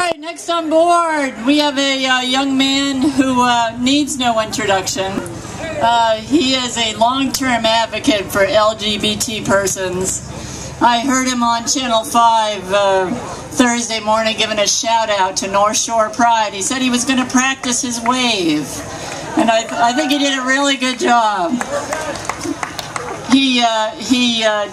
right, next on board, we have a young man who needs no introduction. He is a long-term advocate for LGBT persons. I heard him on Channel 5 Thursday morning giving a shout-out to North Shore Pride. He said he was going to practice his wave, and I think he did a really good job. He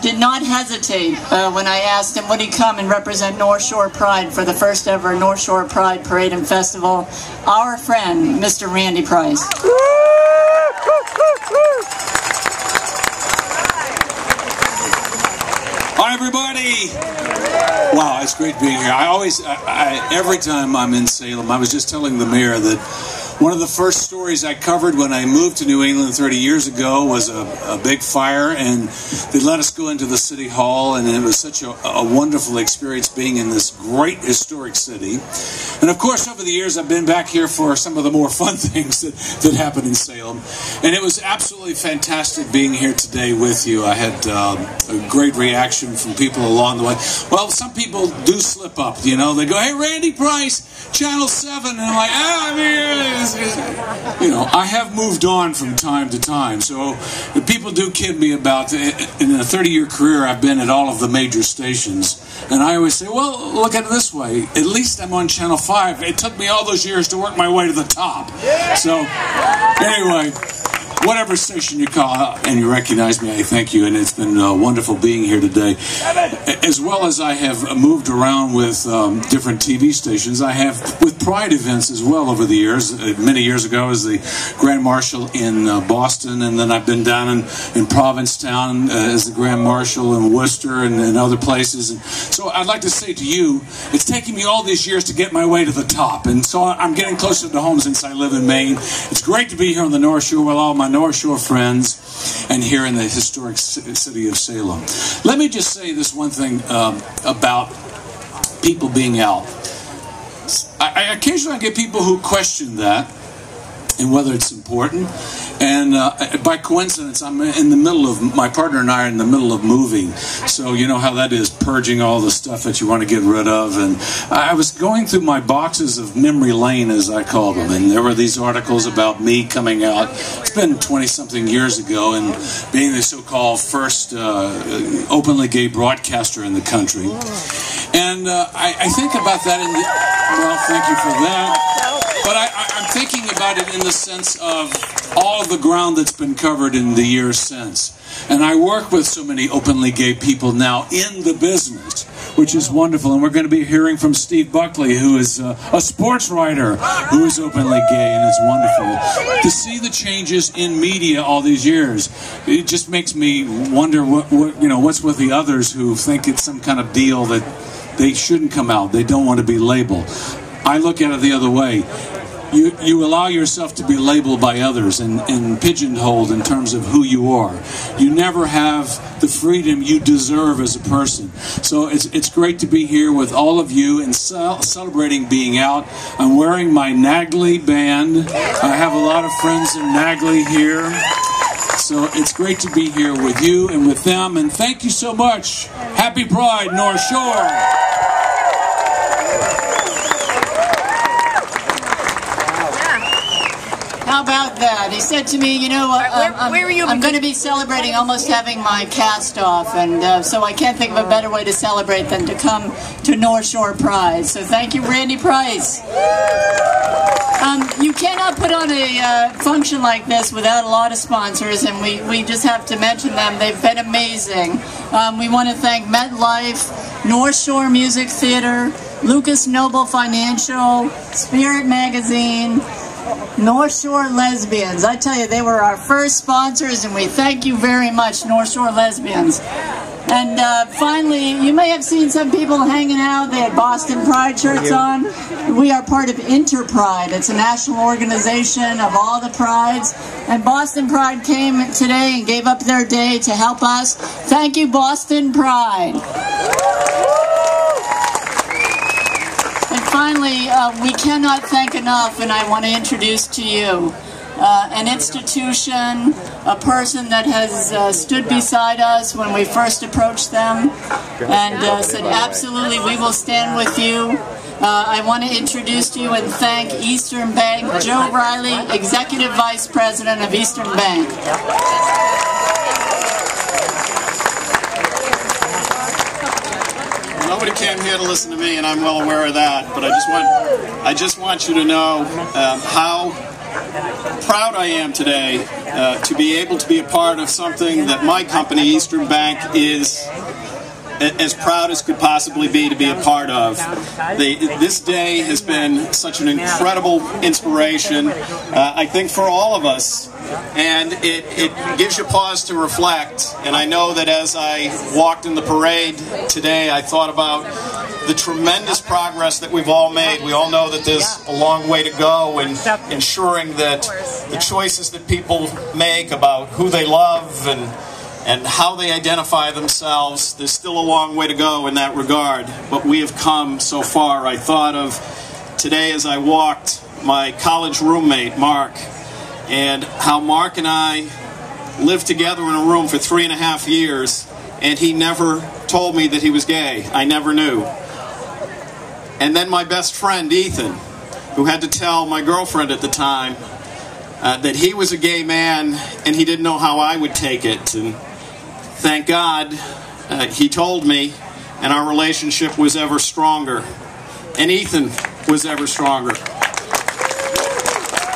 did not hesitate when I asked him would he come and represent North Shore Pride for the first ever North Shore Pride Parade and Festival. Our friend, Mr. Randy Price. Hi, everybody. Wow, it's great being here. Every time I'm in Salem, I was just telling the mayor that one of the first stories I covered when I moved to New England 30 years ago was a big fire, and they let us go into the city hall, and it was such a wonderful experience being in this great historic city. And of course, over the years, I've been back here for some of the more fun things that happen in Salem, and it was absolutely fantastic being here today with you. I had a great reaction from people along the way. Well, some people do slip up, you know. They go, "Hey, Randy Price, Channel 7," and I'm like, I'm here. You know, I have moved on from time to time, so people do kid me about it. In a 30-year career, I've been at all of the major stations, and I always say, well, look at it this way. At least I'm on Channel 5. It took me all those years to work my way to the top. So, anyway, whatever station you call and you recognize me, I thank you, and it's been wonderful being here today. As well as I have moved around with different TV stations, I have with Pride events as well over the years. Many years ago, I was the Grand Marshal in Boston, and then I've been down in Provincetown as the Grand Marshal in Worcester and other places. And so I'd like to say to you, it's taken me all these years to get my way to the top, and so I'm getting closer to home since I live in Maine. It's great to be here on the North Shore with all my North Shore friends and here in the historic city of Salem. Let me just say this one thing about people being out. I occasionally get people who question that and whether it's important, and by coincidence I'm in the middle of, my partner and I are in the middle of moving, so you know how that is, purging all the stuff that you want to get rid of. And I was going through my boxes of memory lane, as I call them, and there were these articles about me coming out. It's been 20-something years ago, and being the so-called first openly gay broadcaster in the country. And I think about that in the, well, thank you for that. But I'm thinking about it in the sense of all of the ground that's been covered in the years since. And I work with so many openly gay people now in the business, which is wonderful. And we're going to be hearing from Steve Buckley, who is a sports writer who is openly gay, and it's wonderful. To see the changes in media all these years, it just makes me wonder what's with the others who think it's some kind of deal that they shouldn't come out. They don't want to be labeled. I look at it the other way. You allow yourself to be labeled by others and pigeonholed in terms of who you are. You never have the freedom you deserve as a person. So it's great to be here with all of you and celebrating being out. I'm wearing my Nagley band. I have a lot of friends in Nagley here. So it's great to be here with you and with them. And thank you so much. Happy Pride, North Shore. How about that? He said to me, you know, I'm going to be celebrating almost having my cast off, and so I can't think of a better way to celebrate than to come to North Shore Pride. So thank you, Randy Price. You cannot put on a function like this without a lot of sponsors, and we just have to mention them. They've been amazing. We want to thank MetLife, North Shore Music Theater, Lucas Noble Financial, Spirit Magazine, North Shore Lesbians. I tell you, they were our first sponsors, and we thank you very much, North Shore Lesbians. And finally, you may have seen some people hanging out. They had Boston Pride shirts on. We are part of Interpride. It's a national organization of all the prides. And Boston Pride came today and gave up their day to help us. Thank you, Boston Pride. Finally, we cannot thank enough, and I want to introduce to you an institution, a person that has stood beside us when we first approached them and said, absolutely, we will stand with you. I want to introduce to you and thank Eastern Bank, Joe Riley, Executive Vice President of Eastern Bank. Nobody came here to listen to me, and I'm well aware of that, but I just want you to know how proud I am today to be able to be a part of something that my company, Eastern Bank, is as proud as could possibly be to be a part of. This day has been such an incredible inspiration, I think, for all of us, and it gives you pause to reflect. And I know that as I walked in the parade today, I thought about the tremendous progress that we've all made. We all know that there's a long way to go in ensuring that the choices that people make about who they love and how they identify themselves, there's still a long way to go in that regard, but we have come so far. I thought of today as I walked my college roommate, Mark, and how Mark and I lived together in a room for 3.5 years, and he never told me that he was gay. I never knew. And then my best friend, Ethan, who had to tell my girlfriend at the time that he was a gay man, and he didn't know how I would take it. And thank God he told me, and our relationship was ever stronger. And Ethan was ever stronger.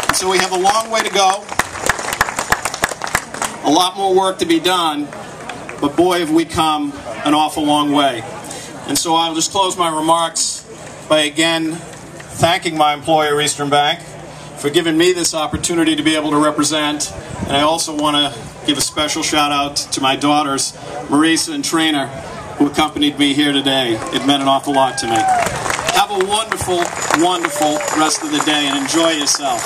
And so we have a long way to go, a lot more work to be done, but boy have we come an awful long way. And so I'll just close my remarks by again thanking my employer, Eastern Bank, for giving me this opportunity to be able to represent. And I also want to give a special shout out to my daughters, Marisa and Trina, who accompanied me here today. It meant an awful lot to me. Have a wonderful, wonderful rest of the day and enjoy yourself.